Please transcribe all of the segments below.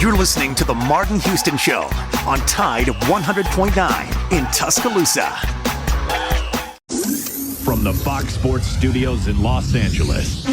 You're listening to The Martin Houston Show on Tide 100.9 in Tuscaloosa. From the Fox Sports Studios in Los Angeles,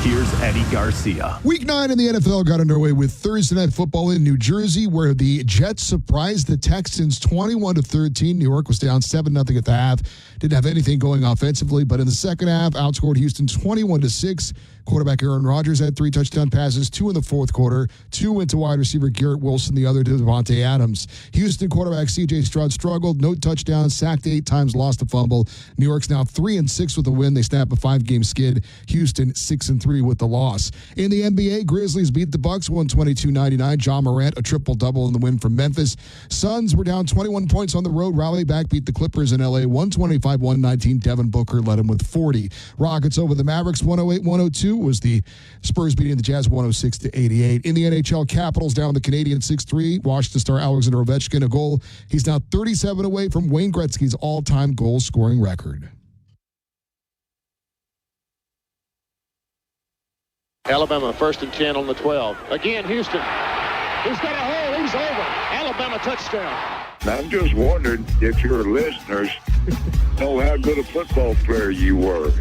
here's Eddie Garcia. Week 9 in the NFL got underway with Thursday Night Football in New Jersey, where the Jets surprised the Texans 21-13. New York was down 7-0 at the half. Didn't have anything going offensively, but in the second half, outscored Houston 21-6. Quarterback Aaron Rodgers had 3 touchdown passes, 2 in the fourth quarter, 2 went to wide receiver Garrett Wilson, the other to Devontae Adams. Houston quarterback C.J. Stroud struggled, no touchdowns, sacked 8 times, lost a fumble. New York's now 3-6 with a win. They snap a 5-game skid. Houston 6-3 with the loss. In the NBA, Grizzlies beat the Bucks 122-99. Ja Morant a triple-double in the win from Memphis. Suns were down 21 points on the road. Rally back, beat the Clippers in L.A. 125-119. Devin Booker led them with 40. Rockets over the Mavericks 108-102. Was the Spurs beating the Jazz 106-88. In the NHL, Capitals down the Canadiens 6-3. Washington star Alexander Ovechkin a goal. He's now 37 away from Wayne Gretzky's all-time goal-scoring record. Alabama 1st and 10 on the 12. Again, Houston. He's got a hole. He's over. Alabama touchdown. I'm just wondering if your listeners know how good a football player you were.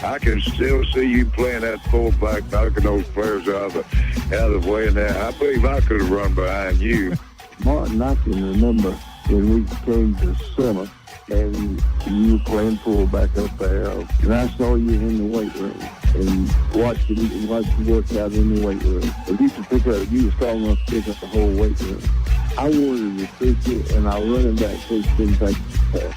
I can still see you playing that fullback, knocking those players out of the way. And I believe I could have run behind you. Martin, I can remember when we came to summer and you were playing fullback up there. And I saw you in the weight room and watched you work out in the weight room. And you were strong enough to pick up the whole weight room. I wanted to recruit you, and our running back coach didn't take the pass.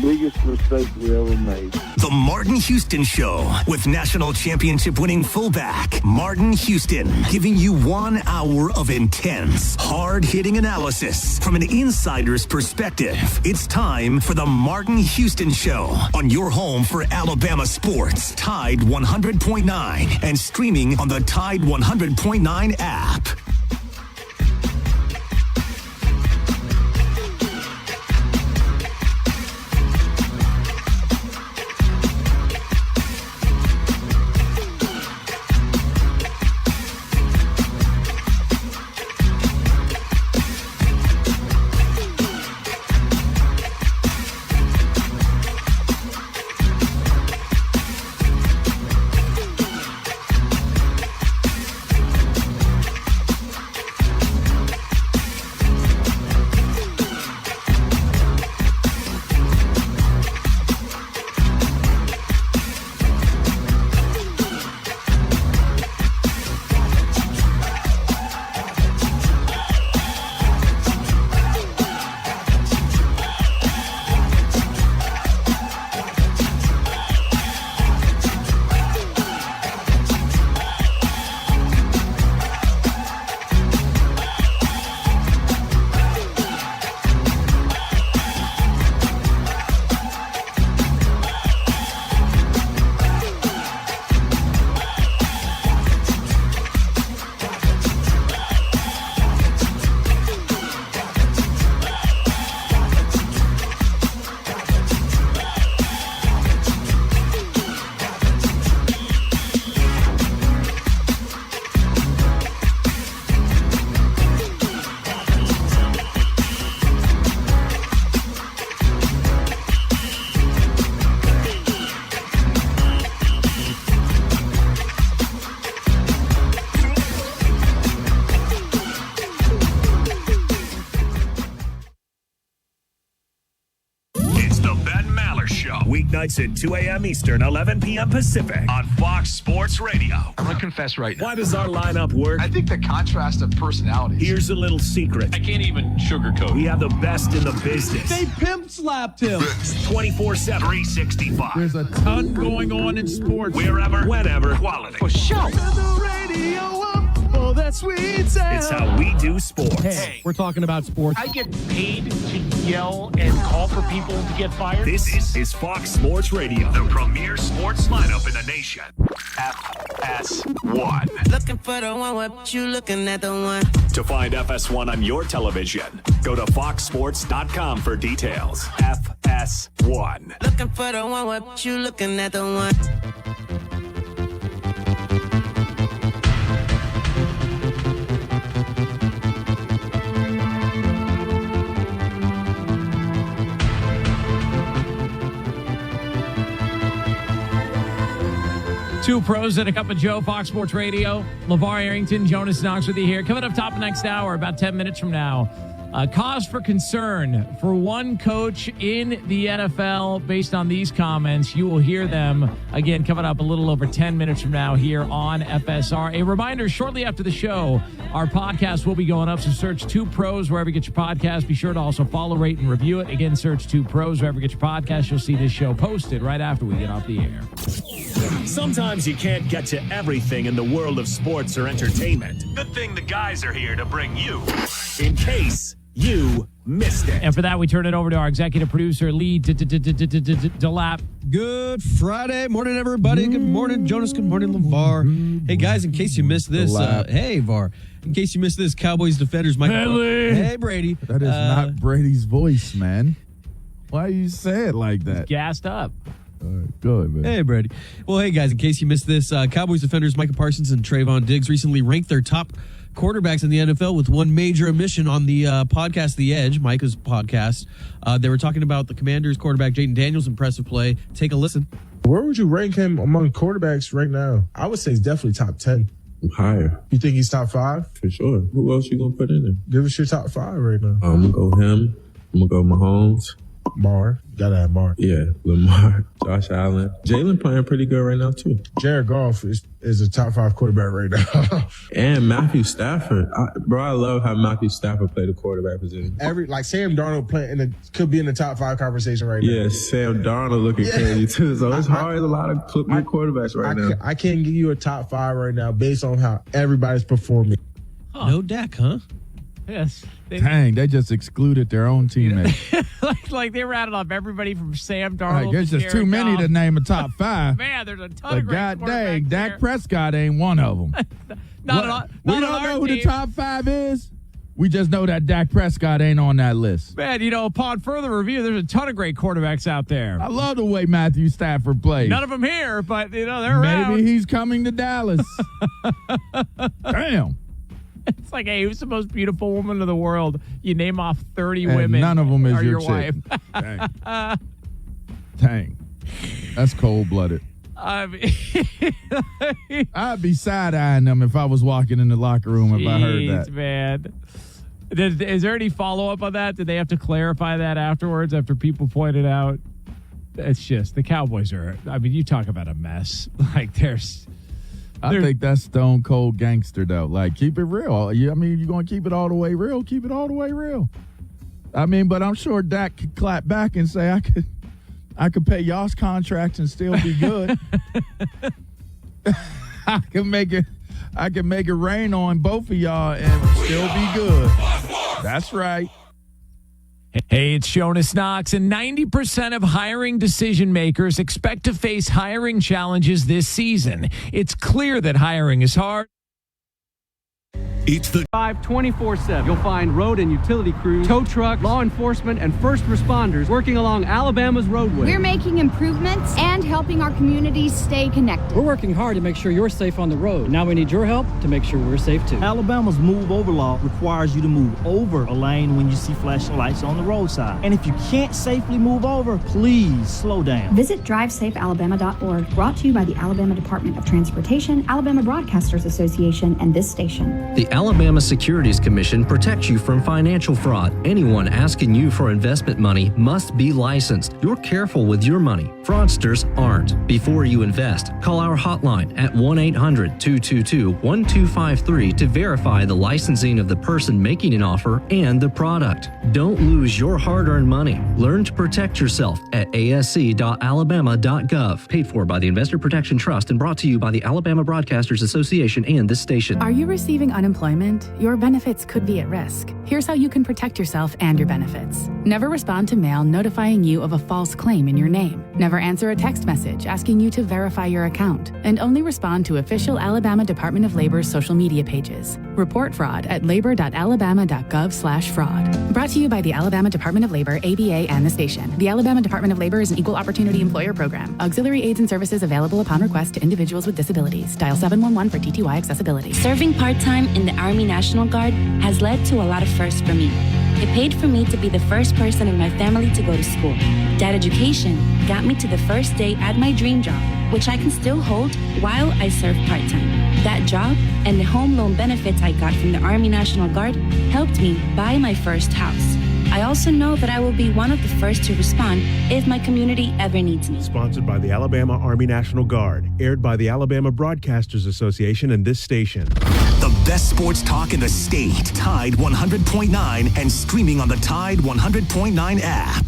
biggest mistake we ever made. The Martin Houston Show with national championship winning fullback Martin Houston, giving you 1 hour of intense, hard-hitting analysis from an insider's perspective. It's time for the Martin Houston Show on your home for Alabama sports, Tide 100.9, and streaming on the Tide 100.9 app. Weeknights at 2 a.m. Eastern, 11 p.m. Pacific on Fox Sports Radio. I'm going to confess right now. Why does our lineup work? I think the contrast of personalities. Here's a little secret. I can't even sugarcoat. We have the best in the business. They pimp slapped him. 24/7, 365. There's a ton going on in sports. Wherever, whenever, quality. For sure. Turn the radio up for that sweet sound. It's how we do sports. Hey, we're talking about sports. I get paid to yell and call for people to get fired. This is Fox Sports Radio, the premier sports lineup in the nation. FS1. Looking for the one, what you looking at the one? To find FS1 on your television, go to foxsports.com for details. FS1. Looking for the one, what you looking at the one? Two Pros and a Cup of Joe, Fox Sports Radio. LeVar Arrington, Jonas Knox with you here. Coming up top next hour, about 10 minutes from now. Cause for concern for one coach in the NFL based on these comments. You will hear them again coming up a little over 10 minutes from now here on FSR. A reminder, shortly after the show, our podcast will be going up, so search Two Pros wherever you get your podcast. Be sure to also follow, rate, and review it. Again, search Two Pros wherever you get your podcast. You'll see this show posted right after we get off the air. Sometimes you can't get to everything in the world of sports or entertainment. Good thing the guys are here to bring you in case you missed it. And for that, we turn it over to our executive producer, Lee Delap. Good Friday morning, everybody. Good morning, Jonas. Good morning, LeVar. Hey, guys, in case you missed this, hey, VAR. In case you missed this, Cowboys defenders, Mike. Hey, Brady. That is not Brady's voice, man. Why you say it like that? He's gassed up. Good, man. Hey, Brady. Well, hey, guys, in case you missed this, Cowboys defenders Micah Parsons and Trayvon Diggs recently ranked their top quarterbacks in the NFL with one major omission on the podcast The Edge, Micah's podcast. They were talking about the Commanders quarterback Jayden Daniels' impressive play. Take a listen. Where would you rank him among quarterbacks right now? I would say he's definitely top 10. Higher. You think he's top 5? For sure. Who else you gonna put in there? Give us your top 5 right now. I'm gonna go him. I'm gonna go Mahomes. Marr. Gotta have Marr. Yeah, Lamar, Josh Allen. Jalen playing pretty good right now, too. Jared Goff is a top 5 quarterback right now. And Matthew Stafford. I love how Matthew Stafford played the quarterback position. Sam Darnold could be in the top 5 conversation right now. Yeah, Sam Darnold looking crazy, too. So it's hard. There's a lot of good quarterbacks right now. I can't give you a top 5 right now based on how everybody's performing. No Dak, huh? Yes. Dang, they just excluded their own teammates. like they rattled off everybody from Sam Darnold. There's just too many to name a top 5. Man, there's a ton of great God dang, quarterbacks Dak there. Prescott ain't one of them. Not on we don't know who the top 5 is. We just know that Dak Prescott ain't on that list. Man, upon further review, there's a ton of great quarterbacks out there. I love the way Matthew Stafford plays. None of them here, but they're around. Maybe he's coming to Dallas. Damn. It's like, hey, who's the most beautiful woman in the world? You name off 30 and women. None of them is your wife. Dang. That's cold-blooded. I mean, I'd be side-eyeing them if I was walking in the locker room if I heard that. Man. Is there any follow-up on that? Did they have to clarify that afterwards after people pointed out? It's just, the Cowboys are, you talk about a mess. Like, I think that's stone cold gangster, though. Like, keep it real. You're going to keep it all the way real? Keep it all the way real. But I'm sure Dak could clap back and say, I could pay y'all's contracts and still be good. I can make it rain on both of y'all and still be good. That's right. Hey, it's Jonas Knox, and 90% of hiring decision makers expect to face hiring challenges this season. It's clear that hiring is hard. It's the 24/7. You'll find road and utility crews, tow trucks, law enforcement, and first responders working along Alabama's roadway. We're making improvements and helping our communities stay connected. We're working hard to make sure you're safe on the road. Now we need your help to make sure we're safe too. Alabama's move over law requires you to move over a lane when you see flashing lights on the roadside. And if you can't safely move over, please slow down. Visit DriveSafeAlabama.org, brought to you by the Alabama Department of Transportation, Alabama Broadcasters Association, and this station. The Alabama Securities Commission protects you from financial fraud. Anyone asking you for investment money must be licensed. You're careful with your money. Fraudsters aren't. Before you invest, call our hotline at 1-800-222-1253 to verify the licensing of the person making an offer and the product. Don't lose your hard-earned money. Learn to protect yourself at asc.alabama.gov. Paid for by the Investor Protection Trust and brought to you by the Alabama Broadcasters Association and this station. Are you receiving unemployment? Your benefits could be at risk. Here's how you can protect yourself and your benefits. Never respond to mail notifying you of a false claim in your name. Never answer a text message asking you to verify your account. And only respond to official Alabama Department of Labor's social media pages. Report fraud at labor.alabama.gov/fraud. Brought to you by the Alabama Department of Labor, ABA, and the station. The Alabama Department of Labor is an equal opportunity employer program. Auxiliary aids and services available upon request to individuals with disabilities. Dial 711 for TTY accessibility. Serving part-time in the Army National Guard has led to a lot of firsts for me. It paid for me to be the first person in my family to go to school. That education got me to the first day at my dream job, which I can still hold while I serve part-time. That job and the home loan benefits I got from the Army National Guard helped me buy my first house. I also know that I will be one of the first to respond if my community ever needs me. Sponsored by the Alabama Army National Guard. Aired by the Alabama Broadcasters Association and this station. The best sports talk in the state. Tide 100.9 and streaming on the Tide 100.9 app.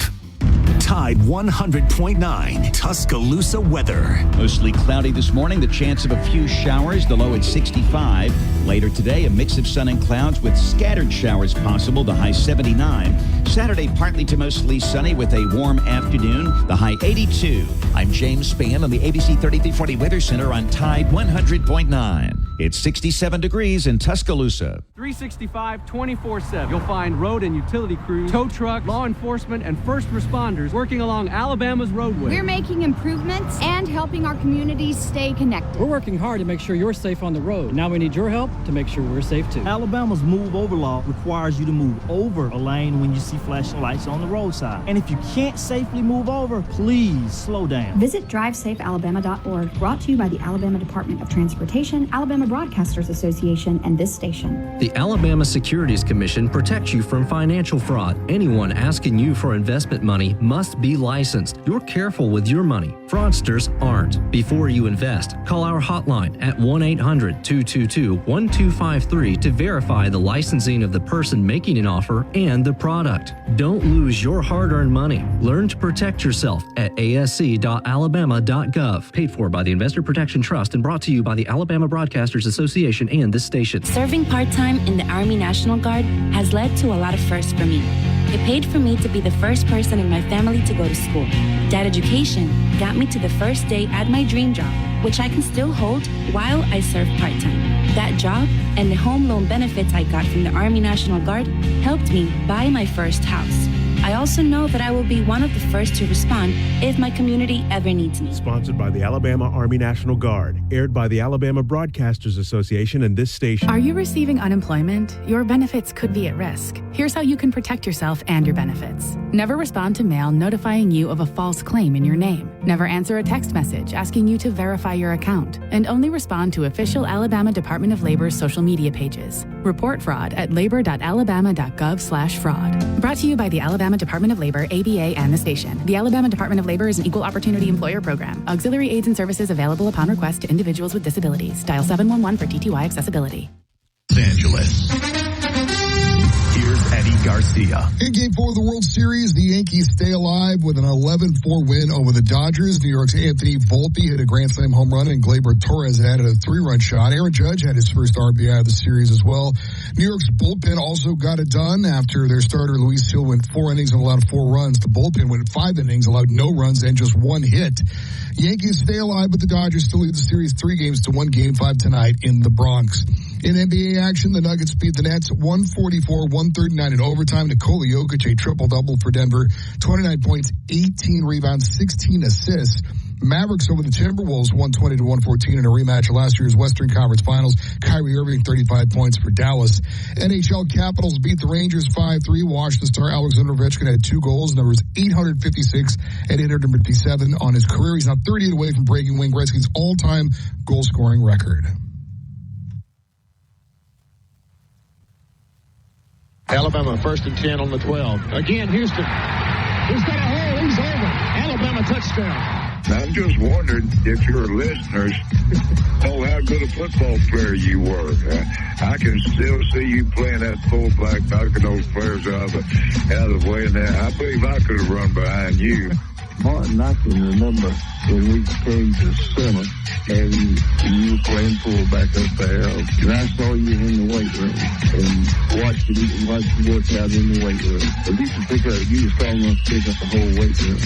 Tide 100.9 Tuscaloosa weather. Mostly cloudy this morning. The chance of a few showers. The low at 65. Later today, a mix of sun and clouds with scattered showers possible. The high 79. Saturday, partly to mostly sunny with a warm afternoon. The high 82. I'm James Spann on the ABC 3340 Weather Center on Tide 100.9. It's 67 degrees in Tuscaloosa. 365, 24/7. You'll find road and utility crews, tow trucks, law enforcement, and first responders working along Alabama's roadway. We're making improvements and helping our communities stay connected. We're working hard to make sure you're safe on the road. Now we need your help to make sure we're safe too. Alabama's Move Over law requires you to move over a lane when you see flashing lights on the roadside. And if you can't safely move over, please slow down. Visit DriveSafeAlabama.org, brought to you by the Alabama Department of Transportation, Alabama Broadcasters Association, and this station. The Alabama Securities Commission protects you from financial fraud. Anyone asking you for investment money must be licensed. You're careful with your money. Fraudsters aren't. Before you invest, call our hotline at 1-800-222-1253 to verify the licensing of the person making an offer and the product. Don't lose your hard-earned money. Learn to protect yourself at asc.alabama.gov. Paid for by the Investor Protection Trust and brought to you by the Alabama Broadcasters Association and this station. Serving part-time in the Army National Guard has led to a lot of firsts for me. It paid for me to be the first person in my family to go to school. That education got me to the first day at my dream job, which I can still hold while I serve part-time. That job and the home loan benefits I got from the Army National Guard helped me buy my first house. I also know that I will be one of the first to respond if my community ever needs me. Sponsored by the Alabama Army National Guard. Aired by the Alabama Broadcasters Association and this station. Are you receiving unemployment? Your benefits could be at risk. Here's how you can protect yourself and your benefits. Never respond to mail notifying you of a false claim in your name. Never answer a text message asking you to verify your account. And only respond to official Alabama Department of Labor's social media pages. Report fraud at labor.alabama.gov/fraud. Brought to you by the Alabama Department of Labor, ABA, and the station. The Alabama Department of Labor is an equal opportunity employer program. Auxiliary aids and services available upon request to individuals with disabilities. Dial 711 for TTY accessibility. Los Angeles. Here's Eddie Garcia. In Game 4 of the World Series, the Yankees stay alive with an 11-4 win over the Dodgers. New York's Anthony Volpe hit a grand slam home run, and Gleyber Torres added a 3-run shot. Aaron Judge had his first RBI of the series as well. New York's bullpen also got it done after their starter Luis Hill went 4 innings and allowed 4 runs. The bullpen went 5 innings, allowed no runs, and just 1 hit. Yankees stay alive, but the Dodgers still lead the series 3 games to 1 Game 5 tonight in the Bronx. In NBA action, the Nuggets beat the Nets 144-139 in overtime. Nikola Jokic, a triple-double for Denver, 29 points, 18 rebounds, 16 assists. Mavericks over the Timberwolves 120-114 in a rematch of last year's Western Conference Finals. Kyrie Irving 35 points for Dallas. NHL Capitals beat the Rangers 5-3. Washington star Alexander Ovechkin had 2 goals, numbers 856 and 857 on his career. He's now 38 away from breaking Wayne Gretzky's all-time goal-scoring record. Alabama 1st and 10 on the 12. Again, Houston. He's got a hole. He's over. Alabama touchdown. I'm just wondering if your listeners know how good a football player you were. I can still see you playing that fullback, knocking those players out of the way. And I believe I could have run behind you. Martin, I can remember when we came to summer and you were playing fullback up there, and I saw you in the weight room and watched you work out in the weight room. But you were strong enough to pick up the whole weight room.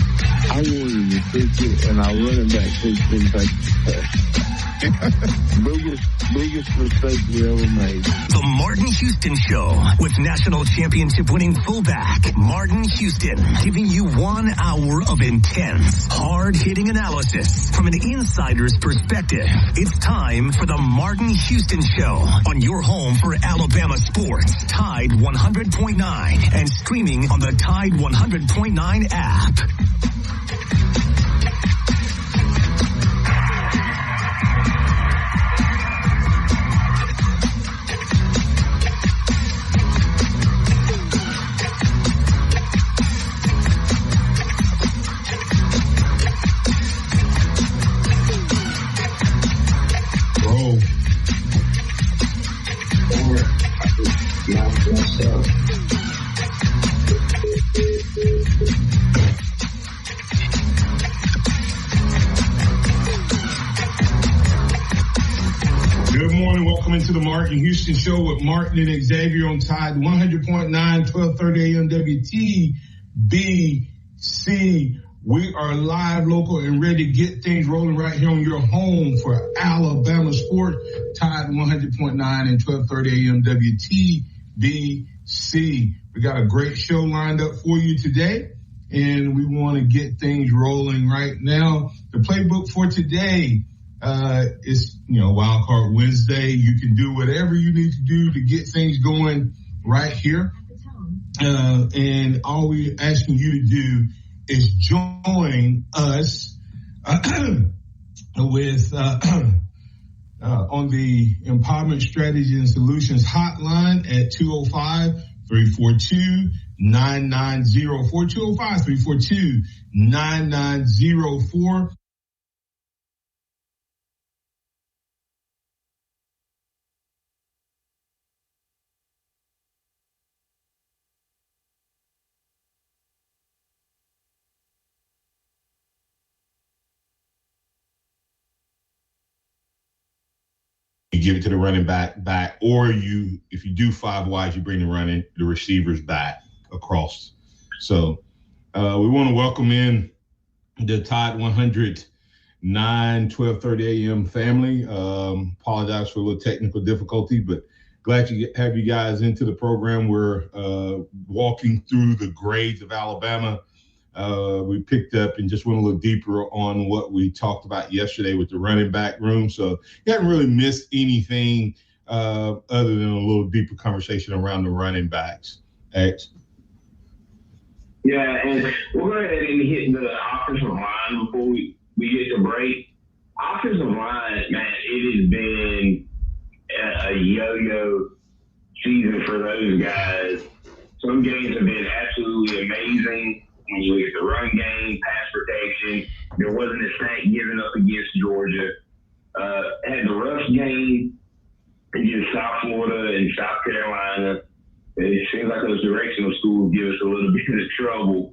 I wanted to pick you, and I running back didn't take the biggest mistake we ever made. The Martin Houston Show with national championship winning fullback Martin Houston, giving you 1 hour of intense, hard-hitting analysis from an insider's perspective. It's time for the Martin Houston Show on your home for Alabama sports. Tide 100.9 and streaming on the Tide 100.9 app. Good morning. Welcome into the Martin Houston Show with Martin and Xavier on Tide 100.9, 1230 AM WTBC. We are live, local, and ready to get things rolling right here on your home for Alabama sports. Tide 100.9 and 1230 AM WTBC. We got a great show lined up for you today, and we want to get things rolling right now. The playbook for today is, Wild Card Wednesday. You can do whatever you need to do to get things going right here. And all we're asking you to do is join us with on the Empowerment Strategy and Solutions hotline at 205-342-9904, 205-342-9904. You give it to the running back, or if you do five wides, you bring the receivers back across. So we want to welcome in the Tide 100.9, 1230 AM family. Apologize for a little technical difficulty, but glad to have you guys into the program. We're walking through the grades of Alabama. We picked up and just went a little deeper on what we talked about yesterday with the running back room. So you haven't really missed anything other than a little deeper conversation around the running backs. X. Yeah, and we'll go ahead and hit the offensive line before we get to break. Offensive line, man, it has been a yo-yo season for those guys. Some games have been absolutely amazing. When you look at the run game, pass protection, there wasn't a sack given up against Georgia. Had the rush game against South Florida and South Carolina. It seems like those directional schools give us a little bit of trouble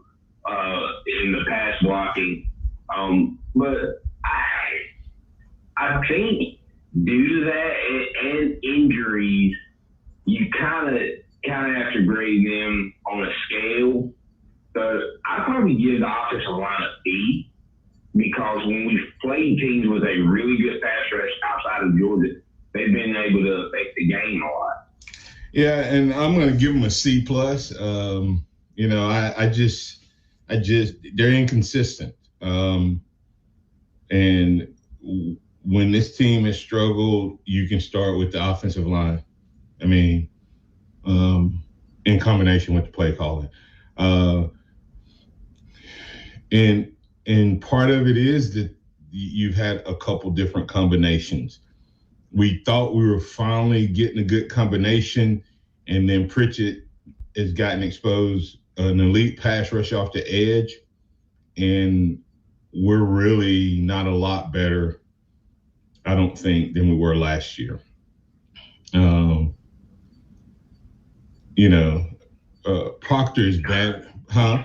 in the pass blocking. But I think due to that and injuries, you kind of have to grade them on a scale. So I'd probably give the offensive line a B, because when we've played teams with a really good pass rush outside of Georgia, they've been able to affect the game a lot. Yeah, and I'm going to give them a C+. I just they're inconsistent. And when this team has struggled, you can start with the offensive line. I mean, in combination with the play calling. And part of it is that you've had a couple different combinations. We thought we were finally getting a good combination, and then Pritchett has gotten exposed, an elite pass rush off the edge, and we're really not a lot better, I don't think, than we were last year. Proctor's bad, huh?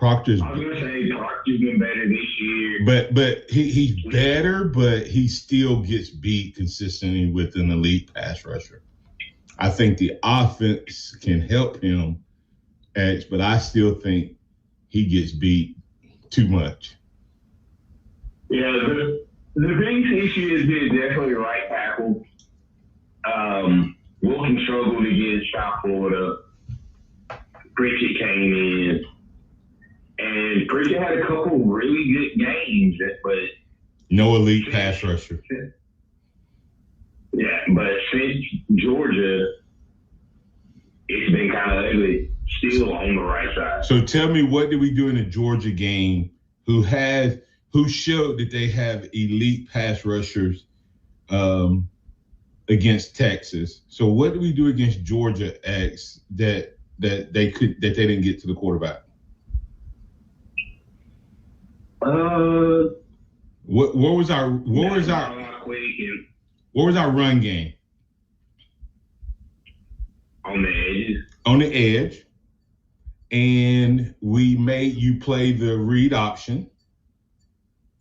I was going to say Proctor's been better this year. But he's better, but he still gets beat consistently with an elite pass rusher. I think the offense can help him, X, but I still think he gets beat too much. Yeah, the biggest issue has been definitely right tackle. Wilkins struggled against South Florida. Pritchett came in. And Pritchett had a couple really good games, but no elite pass rusher. Yeah, but since Georgia, it's been kind of ugly, still on the right side. So tell me, what did we do in the Georgia game? Who showed that they have elite pass rushers against Texas? So what did we do against Georgia X that they didn't get to the quarterback? What was our run game? On the edges. on the edge, and we made you play the read option.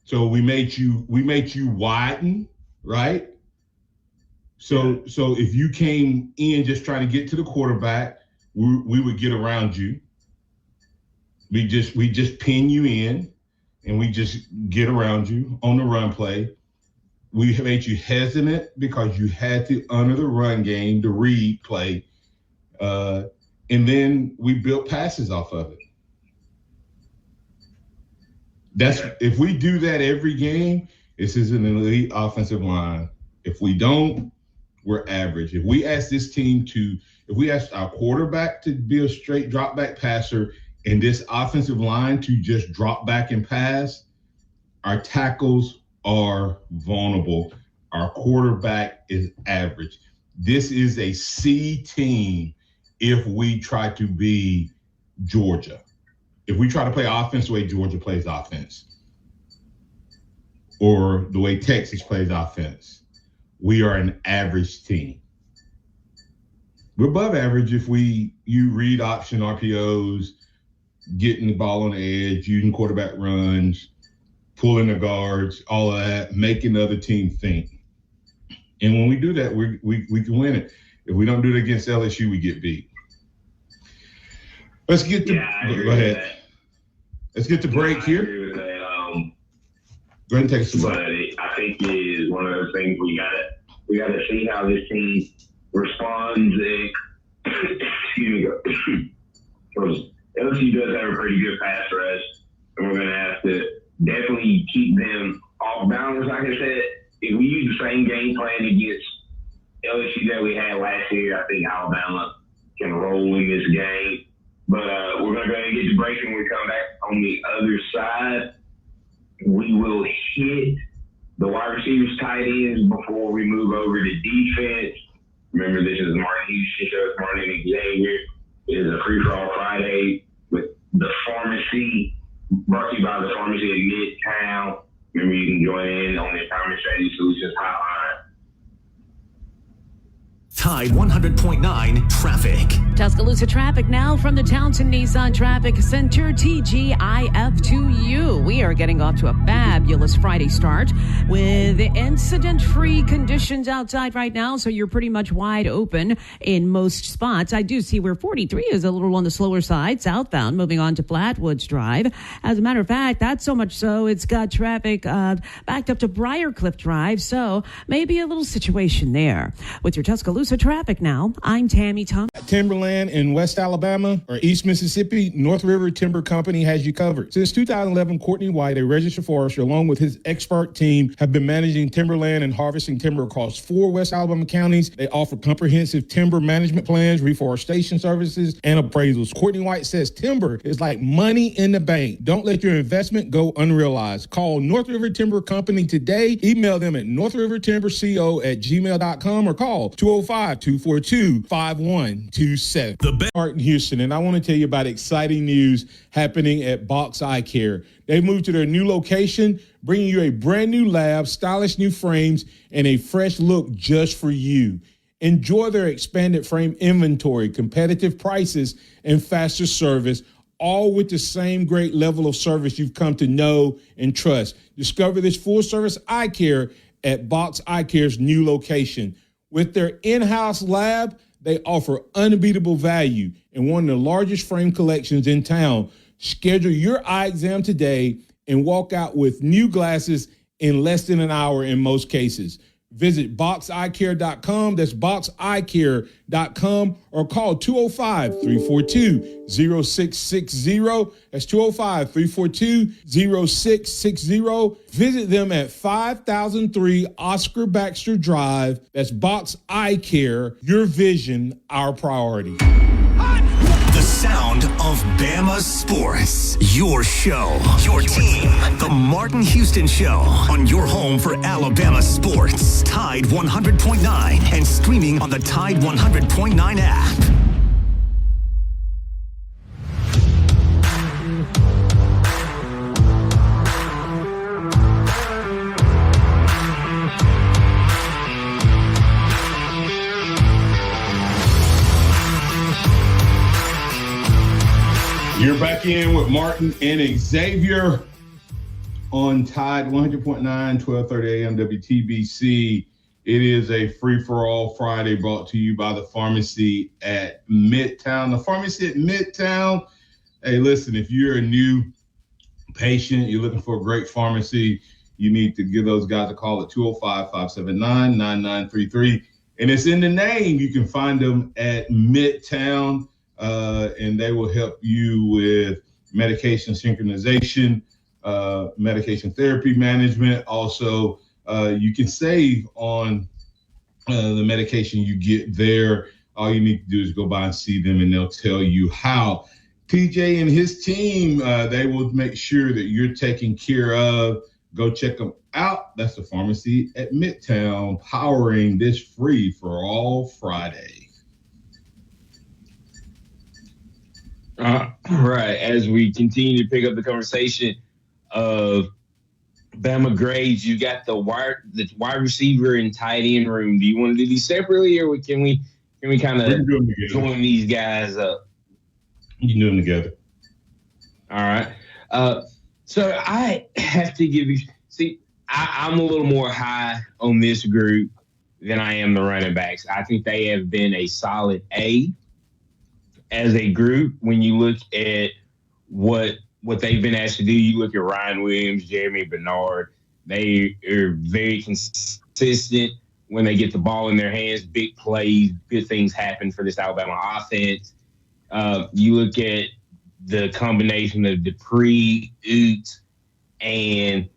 So we made you widen, right? So if you came in just trying to get to the quarterback, we would get around you. We just pin you in, and we just get around you on the run play. We made you hesitant because you had to honor the run game, the read play, and then we built passes off of it. If we do that every game, this is an elite offensive line. If we don't, we're average. If we ask our quarterback to be a straight drop back passer and this offensive line to just drop back and pass, our tackles are vulnerable. Our quarterback is average. This is a C team if we try to be Georgia. If we try to play offense the way Georgia plays offense, or the way Texas plays offense, we are an average team. We're above average if you read option RPOs, getting the ball on the edge, using quarterback runs, pulling the guards, all of that, making the other team think. And when we do that, we can win it. If we don't do it against LSU, we get beat. Let's get to go ahead. Let's get to break here. Go ahead and take some. But I think it is one of those things we gotta see how this team responds. Excuse me, because LSU does have a pretty good pass rush, and we're gonna have to definitely keep them off balance. Like I said, if we use the same game plan against LSU that we had last year, I think Alabama can roll in this game. But we're going to go ahead and get to break, and when we come back on the other side, we will hit the wide receivers, tight ends before we move over to defense. Remember, this is Martin Houston Show. It's Martin and Xavier. It is a free-for-all Friday with the pharmacy, brought to you by the pharmacy at Midtown. Remember, you can join in on the Empowerment Strategy Solutions hotline. Tide 100.9 traffic. Tuscaloosa traffic now from the Townsend Nissan Traffic Center, TGIF2U. We are getting off to a fabulous Friday start with incident-free conditions outside right now, so you're pretty much wide open in most spots. I do see where 43 is a little on the slower side, southbound, moving on to Flatwoods Drive. As a matter of fact, that's so much so it's got traffic backed up to Briarcliff Drive, so maybe a little situation there. With your Tuscaloosa traffic now, I'm Tammy Thomas. Timberland in West Alabama or East Mississippi, North River Timber Company has you covered. Since 2011, Courtney White, a registered forester, along with his expert team, have been managing timberland and harvesting timber across 4 West Alabama counties. They offer comprehensive timber management plans, reforestation services, and appraisals. Courtney White says timber is like money in the bank. Don't let your investment go unrealized. Call North River Timber Company today. Email them at northrivertimberco@gmail.com or call 205-242-5127. The Martin Houston, and I want to tell you about exciting news happening at Box Eye Care. They moved to their new location, bringing you a brand new lab, stylish new frames, and a fresh look just for you. Enjoy their expanded frame inventory, competitive prices, and faster service, all with the same great level of service you've come to know and trust. Discover this full-service eye care at Box Eye Care's new location. With their in-house lab, they offer unbeatable value and one of the largest frame collections in town. Schedule your eye exam today and walk out with new glasses in less than an hour in most cases. Visit boxeyecare.com. That's boxeyecare.com or call 205-342-0660. That's 205-342-0660. Visit them at 5003 Oscar Baxter Drive. That's Box Eye Care. Your vision, our priority. The sound of Bama sports. Your show, your team. The Martin Houston Show on your home for Alabama sports. Tide 100.9 and streaming on the Tide 100.9 app. You're back in with Martin and Xavier on Tide 100.9, 1230 AM WTBC. It is a free-for-all Friday brought to you by the Pharmacy at Midtown. The Pharmacy at Midtown. Hey, listen, if you're a new patient, you're looking for a great pharmacy, you need to give those guys a call at 205-579-9933. And it's in the name. You can find them at Midtown, and they will help you with medication synchronization, medication therapy management. Also, you can save on the medication you get there. All you need to do is go by and see them, and they'll tell you how. TJ and his team, they will make sure that you're taken care of. Go check them out. That's the Pharmacy at Midtown, powering this free for all Friday. Right. As we continue to pick up the conversation of Bama grades, you got the wide receiver and tight end room. Do you want to do these separately, or can we kind of join these guys up? You can do them together. All right. So I have to give you – see, I'm a little more high on this group than I am the running backs. I think they have been a solid A as a group. When you look at what they've been asked to do, you look at Ryan Williams, Jeremy Bernard. They are very consistent when they get the ball in their hands. Big plays, good things happen for this Alabama offense. You look at the combination of Dupree, Ute, and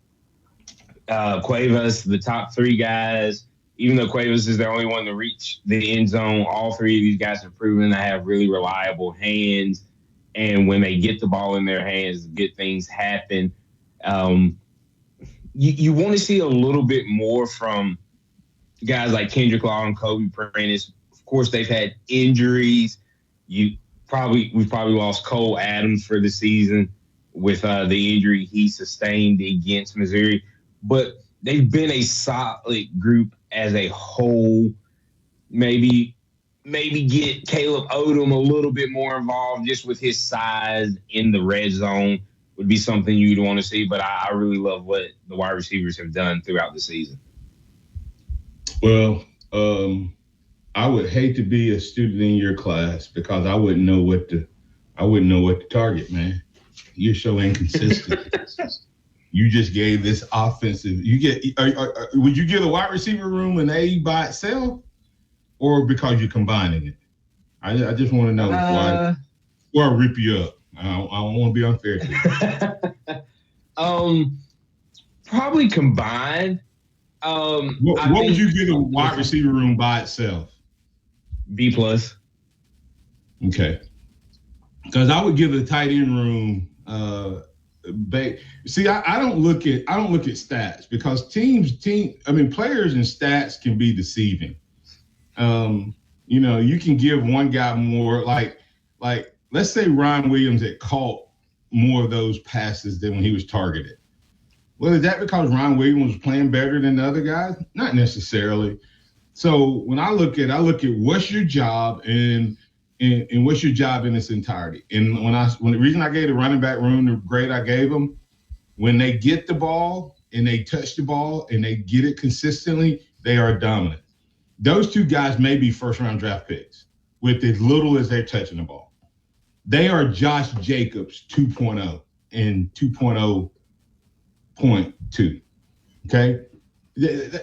Cuevas, the top three guys. Even though Cuevas is the only one to reach the end zone, all three of these guys have proven to have really reliable hands. And when they get the ball in their hands, good things happen. You want to see a little bit more from guys like Kendrick Law and Kobe Prentice. Of course, they've had injuries. We've probably lost Cole Adams for the season with the injury he sustained against Missouri. But they've been a solid group as a whole. Maybe get Caleb Odom a little bit more involved just with his size in the red zone would be something you'd want to see. But I really love what the wide receivers have done throughout the season. Well, I would hate to be a student in your class because I wouldn't know what to target, man. You're so inconsistent. You just gave this offensive. Would you give the wide receiver room an A by itself, or because you're combining it? I just want to know why. Or I'll rip you up. I don't want to be unfair to you. Probably combined. What would you give the wide receiver room by itself? B+. Okay. Because I would give the tight end room. See, I don't look at stats because players and stats can be deceiving. You can give one guy more. Like let's say Ryan Williams had caught more of those passes than when he was targeted. Well, is that because Ryan Williams was playing better than the other guys? Not necessarily. So when I look at what's your job and what's your job in its entirety. And when the reason I gave the running back room the grade I gave them, when they get the ball and they touch the ball and they get it consistently, they are dominant. Those two guys may be first-round draft picks with as little as they're touching the ball. They are Josh Jacobs 2.0 and 2.0.2. Okay?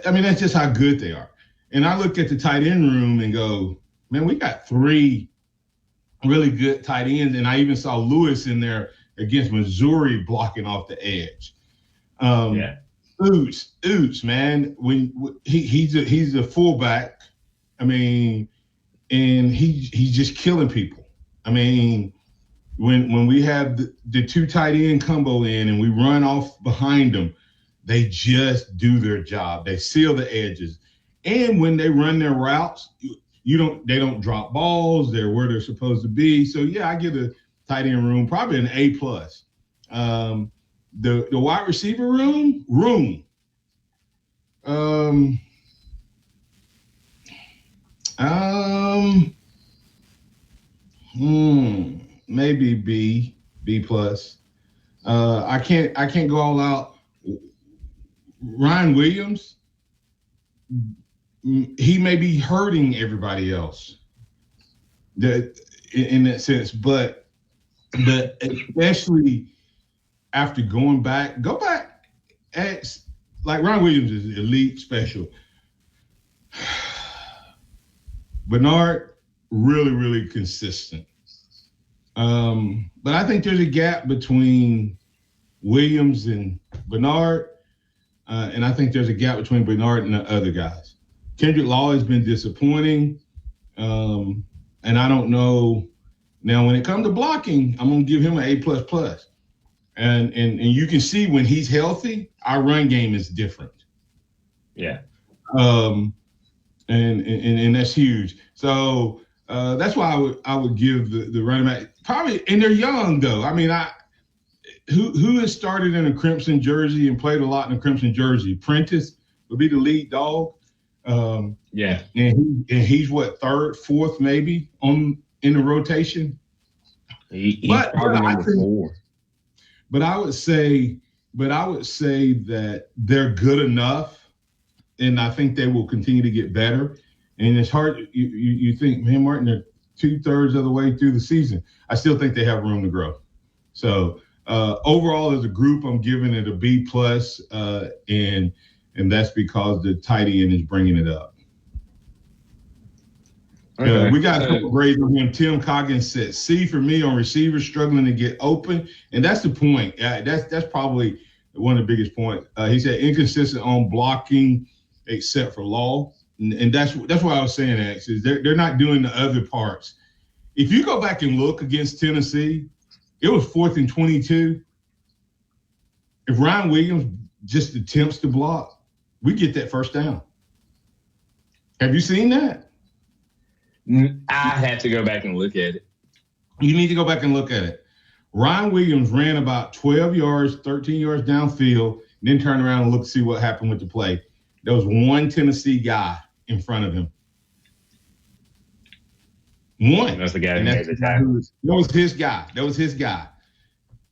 I mean, that's just how good they are. And I look at the tight end room and go, man, we got three really good tight ends. And I even saw Lewis in there against Missouri blocking off the edge. Oots, man. When he's a fullback. I mean, and he's just killing people. I mean, when we have the two tight end combo in and we run off behind them, they just do their job. They seal the edges. And when they run their routes, they don't drop balls. They're where they're supposed to be. So yeah, I give the tight end room probably an A+. The wide receiver room, maybe B. B+. I can't go all out. Ryan Williams, he may be hurting everybody else in that sense, but especially after go back at, like, Ryan Williams is elite special. Bernard, really, really consistent. But I think there's a gap between Williams and Bernard, and I think there's a gap between Bernard and the other guys. Kendrick Law has been disappointing, and I don't know. Now, when it comes to blocking, I'm going to give him an A++. And you can see when he's healthy, our run game is different. Yeah. And that's huge. So that's why I would give the running back probably, and they're young though. I mean, who has started in a crimson jersey and played a lot in a crimson jersey? Prentice would be the lead dog. Yeah. And he's what, third, fourth maybe in the rotation. He's probably number 4. But I would say that they're good enough, and I think they will continue to get better. And it's hard. You think, man, Martin, they're 2/3 of the way through the season. I still think they have room to grow. So overall, as a group, I'm giving it a B+, and that's because the tight end is bringing it up. Okay. We got a couple grades on him. Tim Coggins said C for me on receivers struggling to get open, and that's the point. That's probably one of the biggest points. He said inconsistent on blocking, except for Law, and that's what I was saying. X is they're not doing the other parts. If you go back and look against Tennessee, it was 4th and 22. If Ryan Williams just attempts to block, we get that first down. Have you seen that? I had to go back and look at it. You need to go back and look at it. Ryan Williams ran about 12 yards, 13 yards downfield, then turned around and looked to see what happened with the play. There was one Tennessee guy in front of him. One. That's the guy who made the tackle. That was his guy.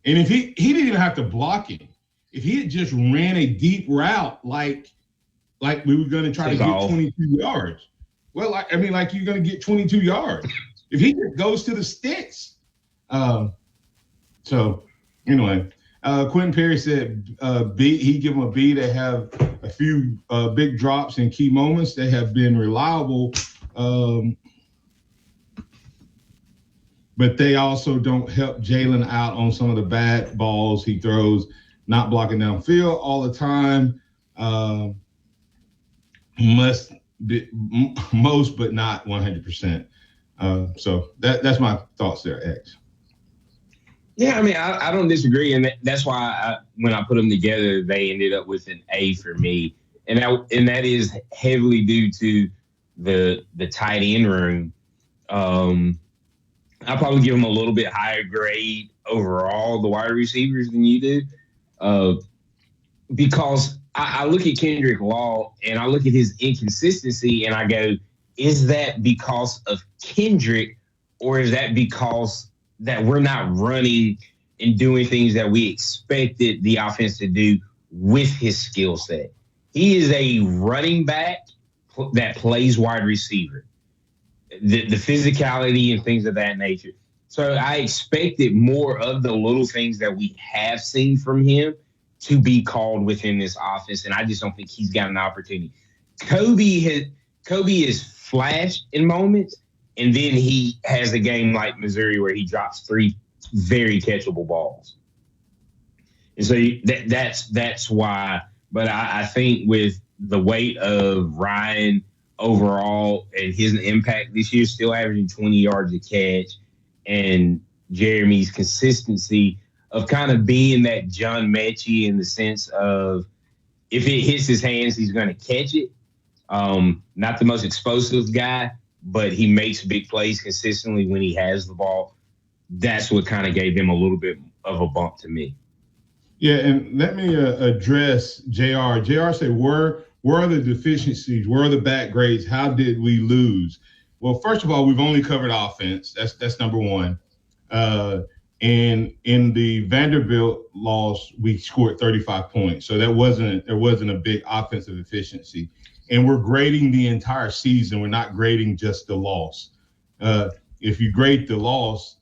And if he didn't even have to block him. If he had just ran a deep route like we were going to try to get 22 yards. Well, like you're going to get 22 yards. If he just goes to the sticks. So, anyway, Quentin Perry said B. He give them a B. They have a few big drops in key moments. They have been reliable, but they also don't help Jalen out on some of the bad balls he throws, not blocking downfield all the time. Most, but not 100%. So that's my thoughts there, X. Yeah, I mean, I don't disagree, and that's why when I put them together, they ended up with an A for me, and that is heavily due to the tight end room. I probably give them a little bit higher grade overall, the wide receivers, than you do, because I look at Kendrick Law and I look at his inconsistency and I go, is that because of Kendrick, or is that because that we're not running and doing things that we expected the offense to do with his skill set? He is a running back that plays wide receiver, the physicality and things of that nature. So I expected more of the little things that we have seen from him to be called within this offense, and I just don't think he's got an opportunity. Kobe is flashed in moments, and then he has a game like Missouri where he drops 3 very catchable balls. And so that's why. But I think with the weight of Ryan overall and his impact this year, still averaging 20 yards a catch, and Jeremy's consistency of kind of being that John Mechie in the sense of if it hits his hands, he's going to catch it. Not the most explosive guy, but he makes big plays consistently when he has the ball. That's what kind of gave him a little bit of a bump to me. Yeah, and let me address JR. JR said, where are the deficiencies? Where are the bad grades? How did we lose? Well, first of all, we've only covered offense. That's number one. And in the Vanderbilt loss, we scored 35 points. So there wasn't a big offensive efficiency. And we're grading the entire season. We're not grading just the loss. If you grade the loss,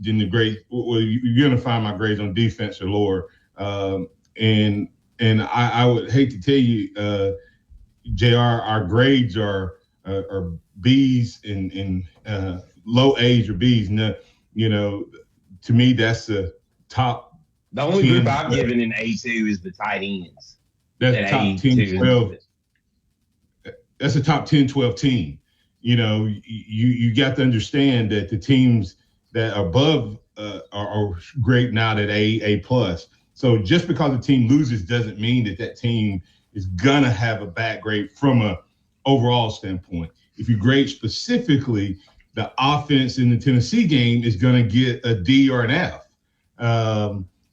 then you're going to find my grades on defense are lower. And I would hate to tell you, JR, our grades are B's and low A's or B's. No, to me, that's the top. The only 10, group I've given an A2 is the tight ends. That's top 10, 12. That's a top 10, 12 team. You got to understand that the teams that are above are great now at A plus. So just because a team loses doesn't mean that team is gonna have a bad grade from a overall standpoint. If you grade specifically, the offense in the Tennessee game is gonna get a D or an F.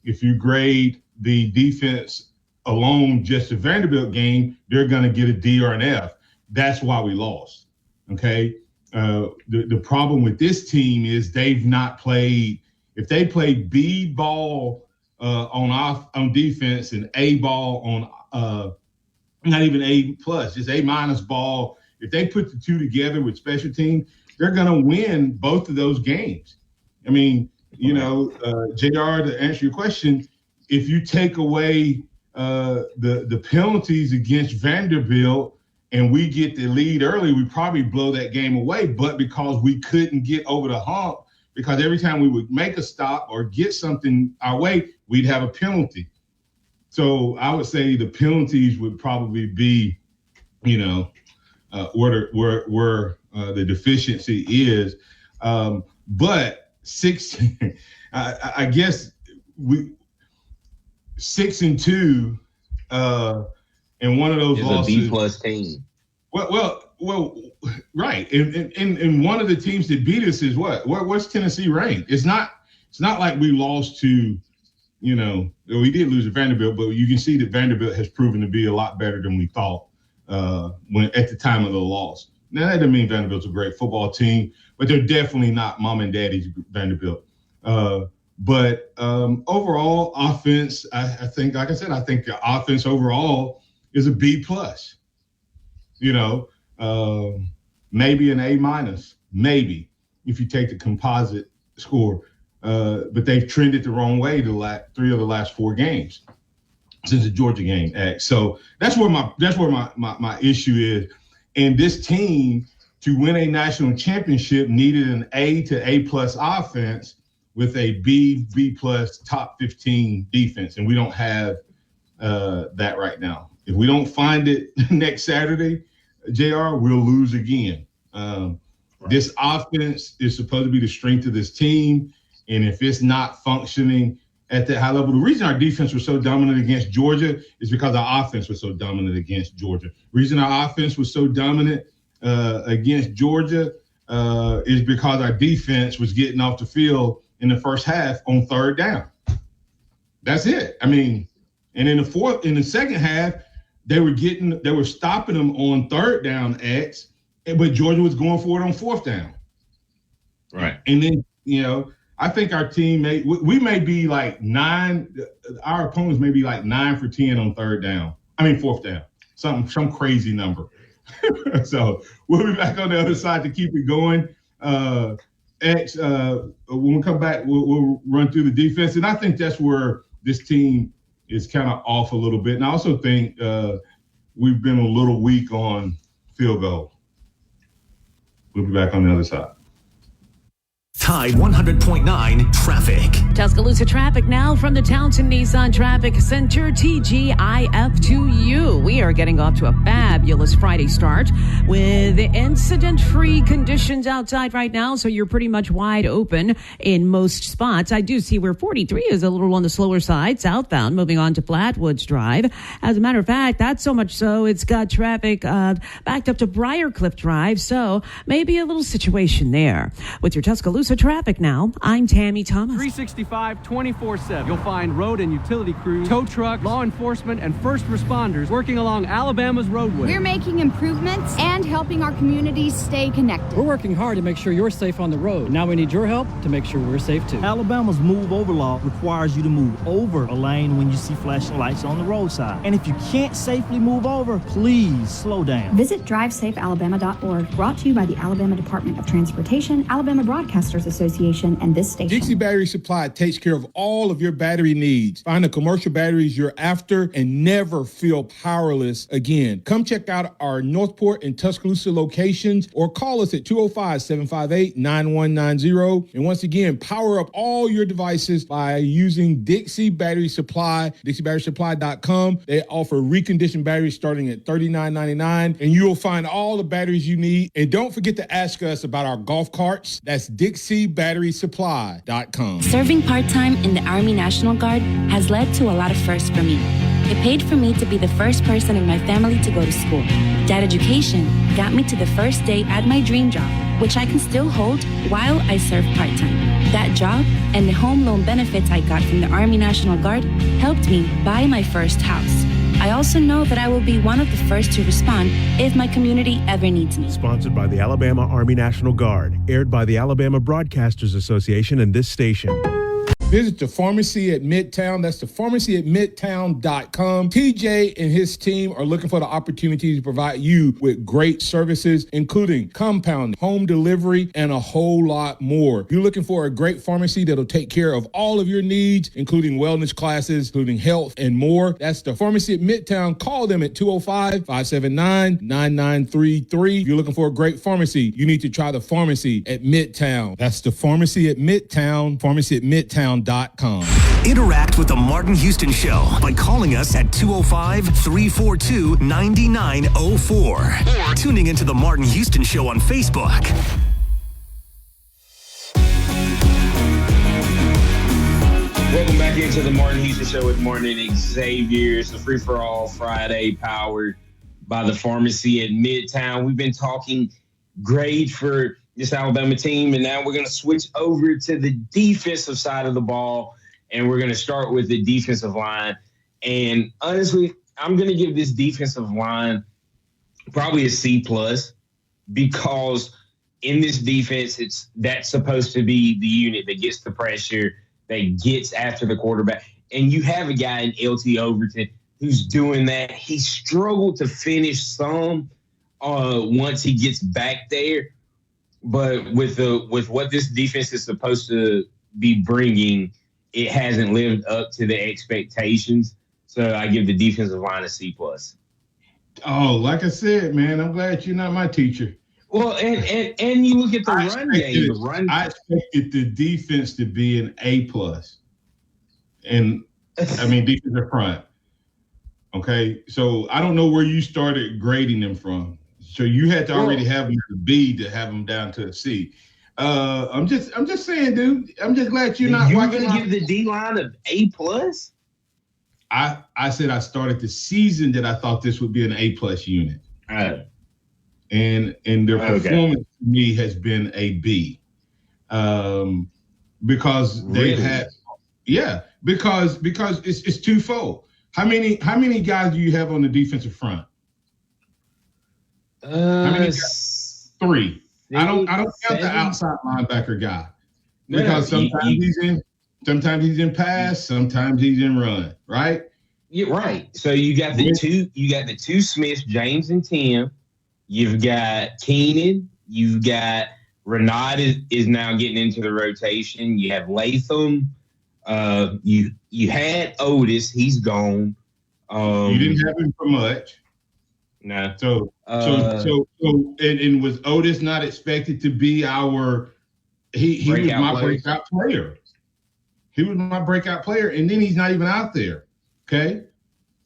If you grade the defense alone, just the Vanderbilt game, they're gonna get a D or an F. That's why we lost. Okay. The problem with this team is they've not played. If they played B ball on defense and A ball on not even A plus, just A minus ball. If they put the two together with special teams, they're going to win both of those games. I mean, JR, to answer your question, if you take away the penalties against Vanderbilt and we get the lead early, we probably blow that game away. But because we couldn't get over the hump, because every time we would make a stop or get something our way, we'd have a penalty. So I would say the penalties would probably be, where the deficiency is. But I guess 6-2, and one of those losses. A B plus team. Well, right. And one of the teams that beat us is what? What's Tennessee ranked? It's not like we lost to, we did lose to Vanderbilt, but you can see that Vanderbilt has proven to be a lot better than we thought when at the time of the loss. Now, that doesn't mean Vanderbilt's a great football team, but they're definitely not mom and daddy's Vanderbilt. But overall offense, I think, like I said, I think the offense overall is a B plus. Maybe an A minus, maybe if you take the composite score. But they've trended the wrong way the 3 of the last 4 games since the Georgia game. So that's where my issue is. And this team, to win a national championship, needed an A to A plus offense with a B plus top 15 defense, and we don't have that right now. If we don't find it next Saturday, JR, we'll lose again. This offense is supposed to be the strength of this team. And if it's not functioning at that high level, the reason our defense was so dominant against Georgia is because our offense was so dominant against Georgia. The reason our offense was so dominant against Georgia is because our defense was getting off the field in the first half on 3rd down. That's it. I mean, and in the second half, they were stopping them on 3rd down X, but Georgia was going for it on 4th down. Right. And then, I think our team we may be like 9. Our opponents may be like 9 for 10 on 3rd down. I mean 4th down. Some crazy number. So we'll be back on the other side to keep it going. When we come back, we'll run through the defense, and I think that's where this team is kind of off a little bit. And I also think we've been a little weak on field goal. We'll be back on the other side. Tide 100.9 traffic. Tuscaloosa traffic now from the Townsend Nissan Traffic Center, TGIF2U. We are getting off to a fabulous Friday start with incident-free conditions outside right now, so you're pretty much wide open in most spots. I do see where 43 is a little on the slower side, southbound, moving on to Flatwoods Drive. As a matter of fact, that's so much so it's got traffic backed up to Briarcliff Drive, so maybe a little situation there. With your Tuscaloosa to traffic now. I'm Tammy Thomas. 365 24/7. You'll find road and utility crews, tow truck, law enforcement, and first responders working along Alabama's roadway. We're making improvements and helping our communities stay connected. We're working hard to make sure you're safe on the road. Now we need your help to make sure we're safe too. Alabama's move over law requires you to move over a lane when you see flashing lights on the roadside. And if you can't safely move over, please slow down. Visit drivesafealabama.org, brought to you by the Alabama Department of Transportation, Alabama Broadcasters Association, and this station. Dixie Battery Supply takes care of all of your battery needs. Find the commercial batteries you're after and never feel powerless again. Come check out our Northport and Tuscaloosa locations or call us at 205-758-9190. And once again, power up all your devices by using Dixie Battery Supply, DixieBatterySupply.com. They offer reconditioned batteries starting at $39.99, and you will find all the batteries you need. And don't forget to ask us about our golf carts. That's DixieBatterySupply.com. Serving part-time in the Army National Guard has led to a lot of firsts for me. It paid for me to be the first person in my family to go to school. That education got me to the first day at my dream job, which I can still hold while I serve part-time. That job and the home loan benefits I got from the Army National Guard helped me buy my first house. I also know that I will be one of the first to respond if my community ever needs me. Sponsored by the Alabama Army National Guard. Aired by the Alabama Broadcasters Association and this station. Visit the pharmacy at Midtown. That's the pharmacy at midtown.com. TJ and his team are looking for the opportunity to provide you with great services, including compound, home delivery, and a whole lot more. If you're looking for a great pharmacy that'll take care of all of your needs, including wellness classes, including health, and more, that's the pharmacy at Midtown. Call them at 205-579-9933. If you're looking for a great pharmacy, you need to try the pharmacy at Midtown. That's the pharmacy at Midtown, pharmacy at Midtown.com. Interact with the Martin Houston Show by calling us at 205-342-9904 or tuning into the Martin Houston Show on Facebook. Welcome back into the Martin Houston Show with Martin and Xavier. It's the Free for All Friday, powered by the pharmacy at Midtown. We've been talking grade for this Alabama team, and now we're going to switch over to the defensive side of the ball, and we're going to start with the defensive line. And honestly, I'm going to give this defensive line probably a C+, because in this defense, that's supposed to be the unit that gets the pressure, that gets after the quarterback. And you have a guy in LT Overton who's doing that. He struggled to finish some once he gets back there. But with what this defense is supposed to be bringing, it hasn't lived up to the expectations. So I give the defensive line a C+. Oh, like I said, man, I'm glad you're not my teacher. Well, and you look at the run game. I expected the defense to be an A+. And I mean, defensive front. Okay, so I don't know where you started grading them from. So you had to already have them to B to have them down to a C. I'm just saying, dude. I'm just glad you're not. You're going to give the D line an A+. I said I started the season that I thought this would be an A+ unit. And their performance to me has been a B. Because they've had, because it's twofold. How many guys do you have on the defensive front? How many guys? 3. I don't count the outside linebacker guy, because sometimes he's in pass, sometimes he's in run, right? Yeah, right. So you got the two Smiths, James and Tim. You've got Keenan. You've got Renard is now getting into the rotation. You have Latham. You had Otis. He's gone. You didn't have him for much. No. So was Otis not expected to be our? He was my breakout player. He was my breakout player, and then he's not even out there. Okay,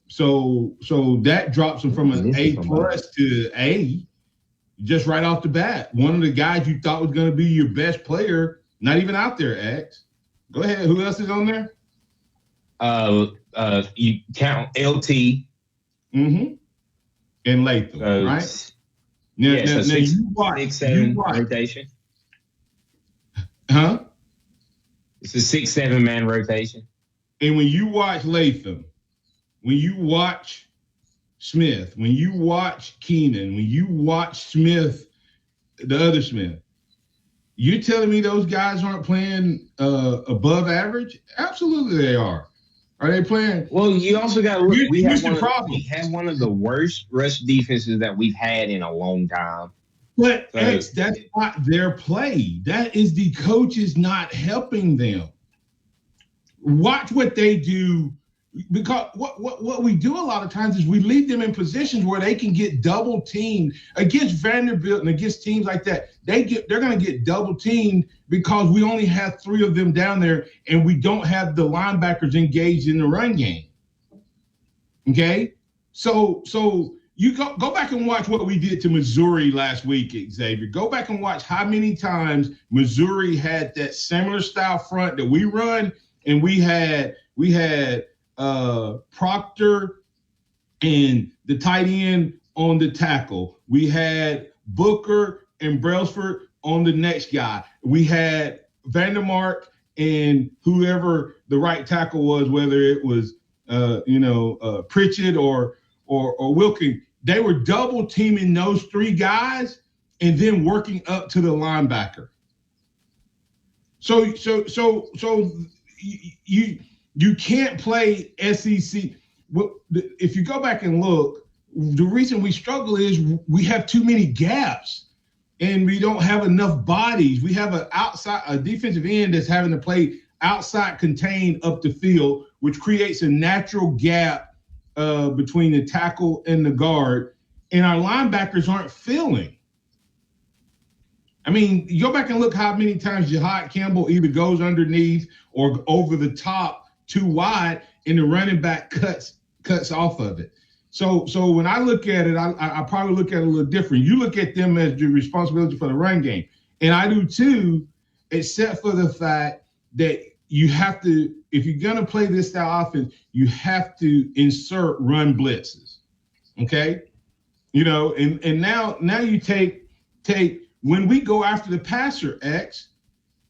so that drops him from an A+ to A, just right off the bat. One of the guys you thought was going to be your best player, not even out there. X, go ahead. Who else is on there? You count LT. Mm-hmm. And Latham, right? Now, so 6-7 rotation. Huh? It's a 6-7 man rotation. And when you watch Latham, when you watch Smith, when you watch Keenan, when you watch Smith, the other Smith, you're telling me those guys aren't playing above average? Absolutely they are. Are they playing? Well, you also got to look. We have one of the worst rush defenses that we've had in a long time. But that's not their play. That is the coaches not helping them. Watch what they do, because what we do a lot of times is we leave them in positions where they can get double teamed against Vanderbilt and against teams like that. They're going to get double teamed because we only have 3 of them down there and we don't have the linebackers engaged in the run game. Okay, so you go back and watch what we did to Missouri last week, Xavier. Go back and watch how many times Missouri had that similar style front that we run, and we had Proctor and the tight end on the tackle. We had Booker and Brailsford on the next guy. We had Vandermark and whoever the right tackle was, whether it was Pritchett or Wilkin. They were double teaming those 3 guys and then working up to the linebacker. So you can't play SEC. If you go back and look, the reason we struggle is we have too many gaps and we don't have enough bodies. We have a defensive end that's having to play outside contained up the field, which creates a natural gap between the tackle and the guard, and our linebackers aren't filling. I mean, you go back and look how many times Jihad Campbell either goes underneath or over the top too wide, and the running back cuts off of it. So when I look at it, I probably look at it a little different. You look at them as the responsibility for the run game, and I do too, except for the fact that you have to, if you're going to play this style offense, you have to insert run blitzes. Okay? And now you take when we go after the passer,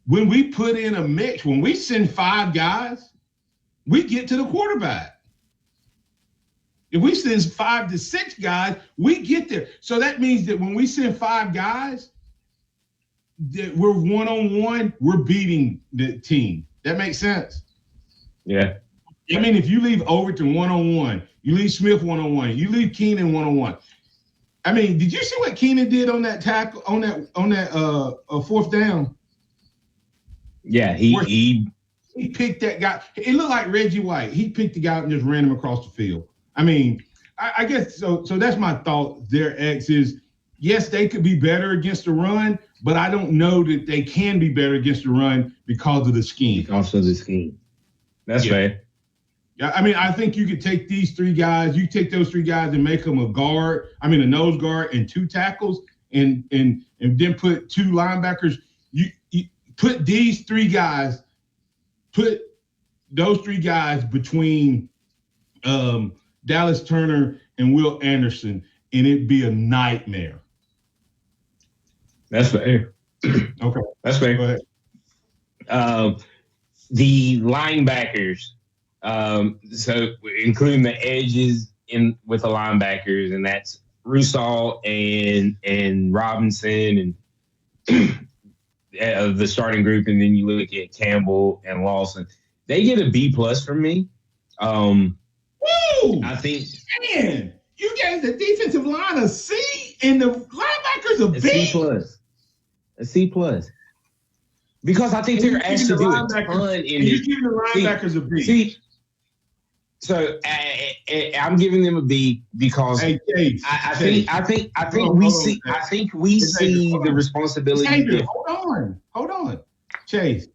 when we put in a mix, when we send 5 guys, we get to the quarterback. If we send 5 to 6 guys, we get there. So that means that when we send 5 guys, that we're one-on-one, we're beating the team. That makes sense? Yeah. I mean, if you leave Overton one-on-one, you leave Smith one-on-one, you leave Keenan one-on-one. I mean, did you see what Keenan did on that tackle, on that 4th down? Yeah, he picked that guy. It looked like Reggie White. He picked the guy up and just ran him across the field. I mean, I guess so. So that's my thought there, X, is yes, they could be better against the run, but I don't know that they can be better against the run because of the scheme. Because of the scheme. That's fair. Yeah, I mean, I think you could take these 3 guys, you take those 3 guys and make them a nose guard and 2 tackles, and then put 2 linebackers. You put these 3 guys, put those 3 guys between Dallas Turner and Will Anderson, and it'd be a nightmare. That's fair. Okay. That's fair. Go ahead. The linebackers, so including the edges with the linebackers, and that's Rusal and Robinson and the starting group, and then you look at Campbell and Lawson. They get a B+ from me. Woo! I think, man, you gave the defensive line a C and the linebackers a B. A C+. Because I think they're asked to do a ton in this. You give the linebackers a B. See, so I'm giving them a B because I think we see the responsibility. Xavier, hold on, Chase.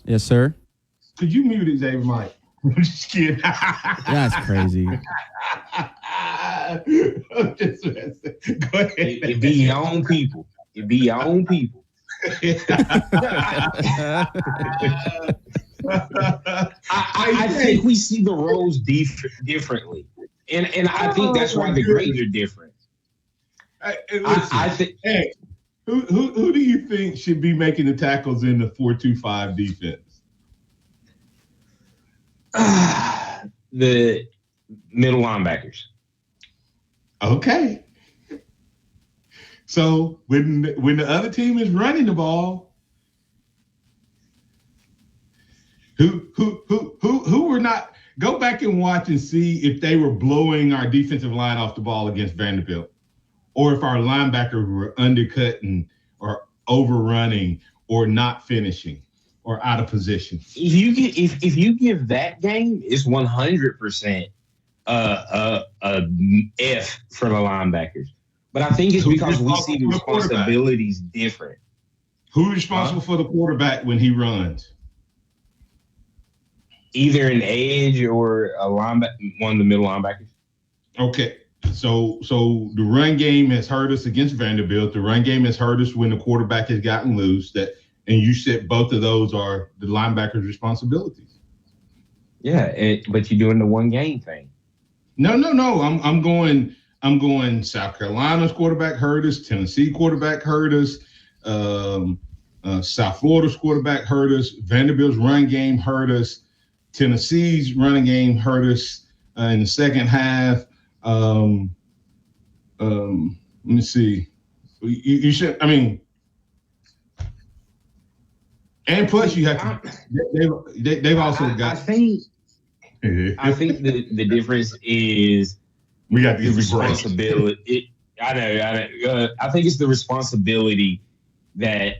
Yes, sir. Could you mute it, Xavier, Mike? I'm just kidding. That's crazy. Go ahead. It be your own people. It be your own people. I think we see the roles differently, and I think that's why the grades are different. I think Who do you think should be making the tackles in the 4-2-5 defense? The middle linebackers. Okay. So when the other team is running the ball, who were not, go back and watch and see if they were blowing our defensive line off the ball against Vanderbilt, or if our linebackers were undercutting or overrunning or not finishing or out of position. If you give that game, it's 100% F for the linebackers. But I think it's because we see the responsibilities different. Who's responsible for the quarterback when he runs? Either an edge or a linebacker, one of the middle linebackers. Okay. So the run game has hurt us against Vanderbilt. The run game has hurt us when the quarterback has gotten loose. And you said both of those are the linebackers' responsibilities. Yeah, but you're doing the one game thing. No. I'm going South Carolina's quarterback hurt us. Tennessee quarterback hurt us. South Florida's quarterback hurt us. Vanderbilt's run game hurt us. Tennessee's running game hurt us in the second half. Let me see. You should. I mean, and plus you have to. They've also got. I think the difference is we got the responsibility. I know. I think it's the responsibility that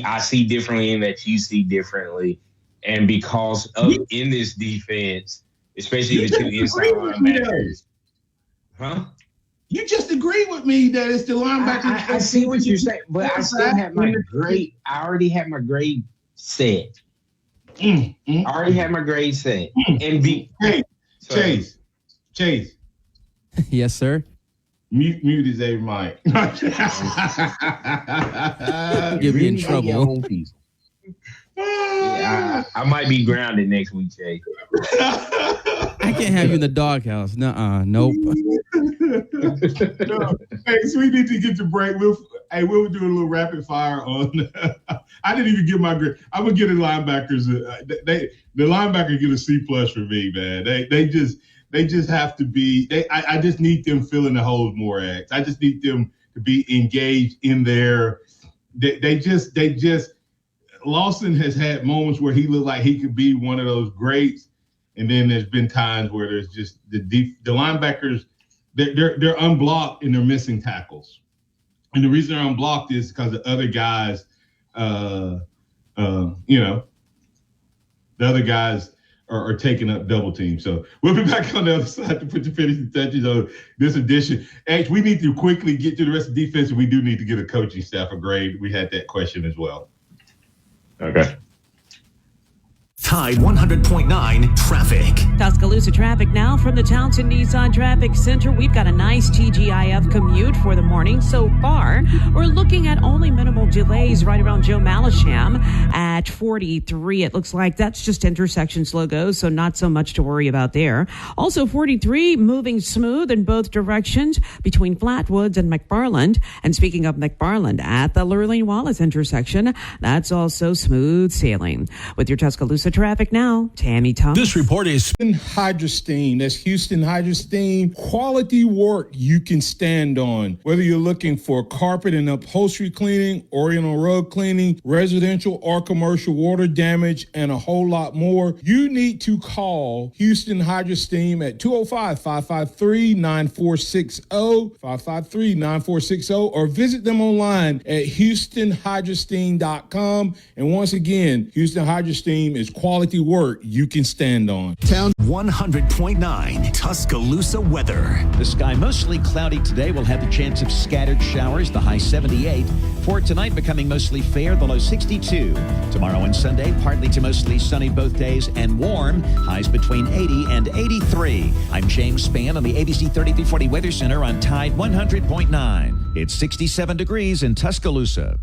I see differently and that you see differently, and because of in this defense, especially the two inside linebackers. Huh? You just agree with me that it's the linebackers. I see what you're saying, but I still have my grade. I already have my grade set. I already have my grade set. And Chase. Yes, sir. Mute his mic. Get me in trouble. Yeah, I might be grounded next week, Chase. I can't have you in the doghouse. Nuh-uh. Nope. No. Hey, so we need to get to break. We'll do a little rapid fire on. I didn't even get my grade. I would get the linebackers. The linebackers get a C+ for me, man. They just have to be. I just need them filling the holes more. I just need them to be engaged in their. They just. Lawson has had moments where he looked like he could be one of those greats, and then there's been times where there's just the linebackers. They're unblocked and they're missing tackles, and the reason they're unblocked is because the other guys, the other guys are taking up double teams. So we'll be back on the other side to put the finishing touches on this edition. Actually, we need to quickly get to the rest of the defense, and we do need to get a coaching staff a grade. We had that question as well. Okay. Tide 100.9 traffic. Tuscaloosa traffic now from the Townsend Nissan Traffic Center. We've got a nice TGIF commute for the morning so far. We're looking at only minimal delays right around Joe Malisham at 43. It looks like that's just intersection slow go, so not so much to worry about there. Also 43 moving smooth in both directions between Flatwoods and McFarland. And speaking of McFarland, at the Lurleen Wallace intersection, that's also smooth sailing. With your Tuscaloosa traffic now, Tammy Thomas. This report is Hydrosteam. That's Houston Hydrosteam. Quality work you can stand on. Whether you're looking for carpet and upholstery cleaning, oriental rug cleaning, residential or commercial water damage, and a whole lot more, you need to call Houston Hydrosteam at 205-553-9460, 553-9460, or visit them online at HoustonHydrosteam.com. And once again, Houston Hydrosteam is quality work you can stand on. Town 100.9 Tuscaloosa weather. The sky mostly cloudy today. We'll have the chance of scattered showers, the high 78. For tonight, becoming mostly fair, the low 62. Tomorrow and Sunday, partly to mostly sunny both days and warm, highs between 80 and 83. I'm James Spann on the ABC 3340 Weather Center on Tide 100.9. It's 67 degrees in Tuscaloosa.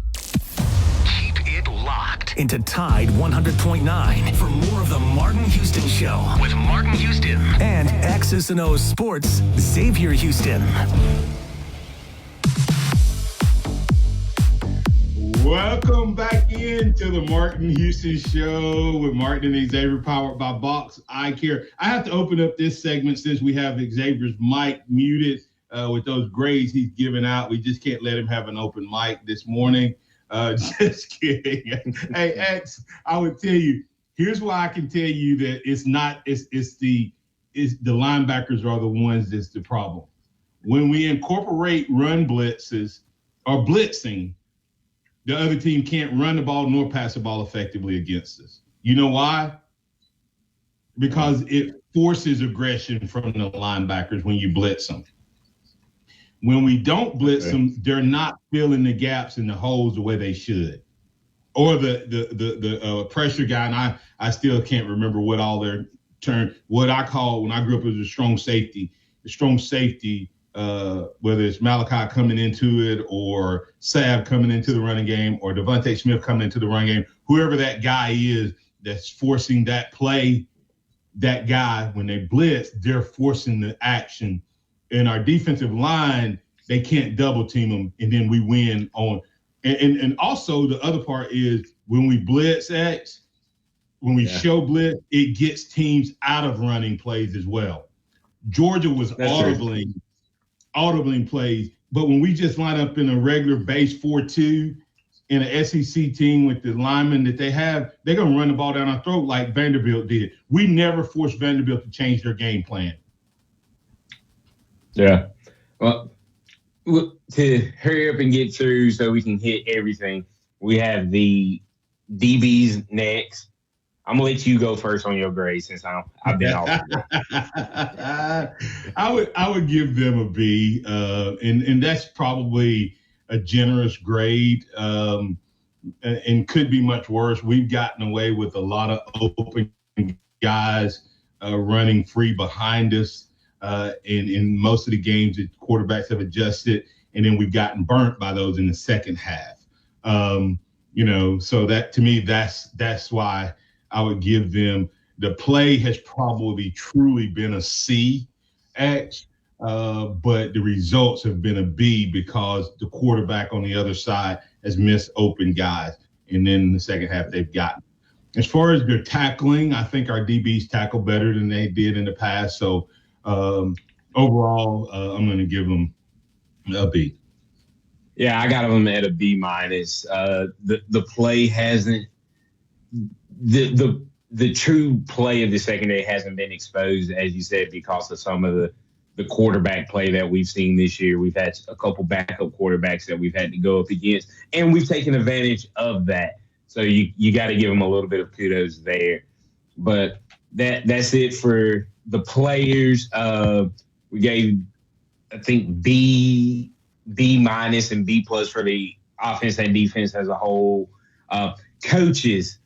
Into Tide 100.9 for more of the Martin Houston Show with Martin Houston and X's and O's Sports, Xavier Houston. Welcome back into the Martin Houston Show with Martin and Xavier, powered by Box Eye Care. I have to open up this segment since we have Xavier's mic muted with those grades he's giving out. We just can't let him have an open mic this morning. Just kidding. Hey, X, I would tell you, here's why I can tell you that it's the linebackers are the ones that's the problem. When we incorporate run blitzes or blitzing, the other team can't run the ball nor pass the ball effectively against us. You know why? Because it forces aggression from the linebackers when you blitz them. When we don't blitz them, they're not filling the gaps and the holes the way they should. Or the pressure guy, and I still can't remember what all their term, what I call when I grew up as a strong safety. The strong safety, whether it's Malachi coming into it or Sav coming into the running game or Devontae Smith coming into the running game, whoever that guy is that's forcing that play, that guy, when they blitz, they're forcing the action. In our defensive line, they can't double team them, and then we win on. And also the other part is when we blitz X, when we show blitz, it gets teams out of running plays as well. Georgia was audibling plays, but when we just line up in a regular base 4-2 in an SEC team with the linemen that they have, they're going to run the ball down our throat like Vanderbilt did. We never forced Vanderbilt to change their game plan. Yeah. Well, to hurry up and get through so we can hit everything, we have the DBs next. I'm gonna let you go first on your grade since I've been off. I would give them a B, and that's probably a generous grade, and could be much worse. We've gotten away with a lot of open guys running free behind us. In most of the games, the quarterbacks have adjusted, and then we've gotten burnt by those in the second half. So that to me, that's why I would give them. The play has probably truly been a C, X, but the results have been a B because the quarterback on the other side has missed open guys, and then in the second half they've gotten. As far as their tackling, I think our DBs tackle better than they did in the past. So overall, I'm going to give them a B. Yeah, I got them at a B minus. The play hasn't the true play of the secondary hasn't been exposed, as you said, because of some of the quarterback play that we've seen this year. We've had a couple backup quarterbacks that we've had to go up against, and we've taken advantage of that. So you got to give them a little bit of kudos there. But that's it for the players. We gave, I think, B minus and B plus for the offense and defense as a whole. Coaches,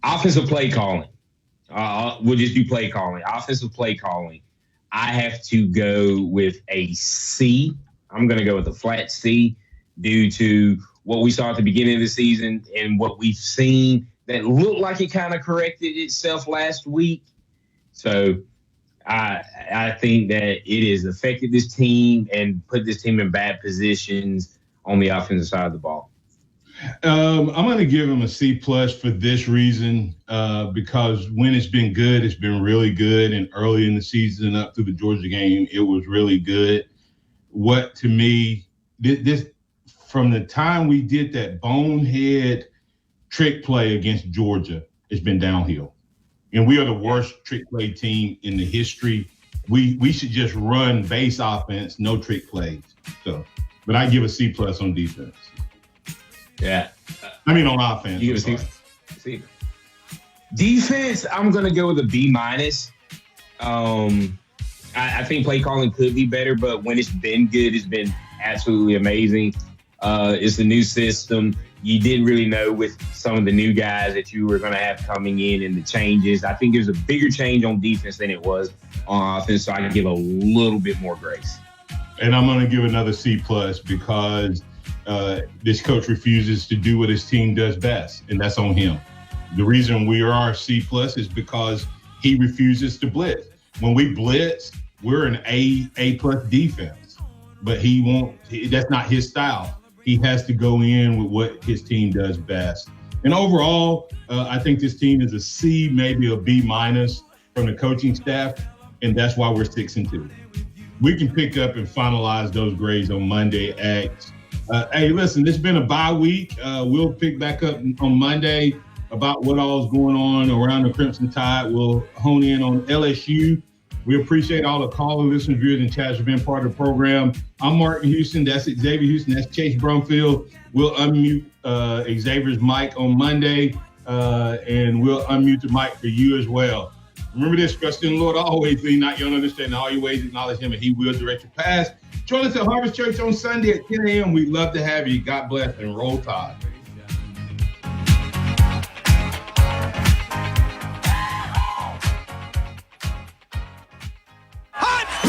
offensive play calling. We'll just do play calling. Offensive play calling. I have to go with a C. I'm going to go with a flat C due to what we saw at the beginning of the season and what we've seen that looked like it kind of corrected itself last week. So I think that it has affected this team and put this team in bad positions on the offensive side of the ball. I'm going to give him a C plus for this reason, because when it's been good, it's been really good. And early in the season up through the Georgia game, it was really good. What to me, this from the time we did that bonehead trick play against Georgia, it's been downhill. And we are the worst trick play team in the history. We should just run base offense, no trick plays. So, but I give a C plus on defense. Yeah. I mean on offense. You give a C. Defense, I'm gonna go with a B minus. I think play calling could be better, but when it's been good, it's been absolutely amazing. It's a new system. You didn't really know with some of the new guys that you were going to have coming in and the changes. I think there's a bigger change on defense than it was on offense, so I can give a little bit more grace. And I'm going to give another C plus because this coach refuses to do what his team does best, and that's on him. The reason we are C plus is because he refuses to blitz. When we blitz, we're an A plus defense, but he won't. That's not his style. He has to go in with what his team does best. And overall, I think this team is a C, maybe a B- from the coaching staff, and that's why we're 6-2. We can pick up and finalize those grades on Monday. Hey, listen, it's been a bye week. We'll pick back up on Monday about what all is going on around the Crimson Tide. We'll hone in on LSU. We appreciate all the callers, listeners, viewers, and chats for being part of the program. I'm Martin Houston. That's Xavier Houston. That's Chase Brumfield. We'll unmute Xavier's mic on Monday, and we'll unmute the mic for you as well. Remember this, trust in the Lord always, lean not your own understanding. All your ways acknowledge him, and he will direct your paths. Join us at Harvest Church on Sunday at 10 a.m. We'd love to have you. God bless and roll tide.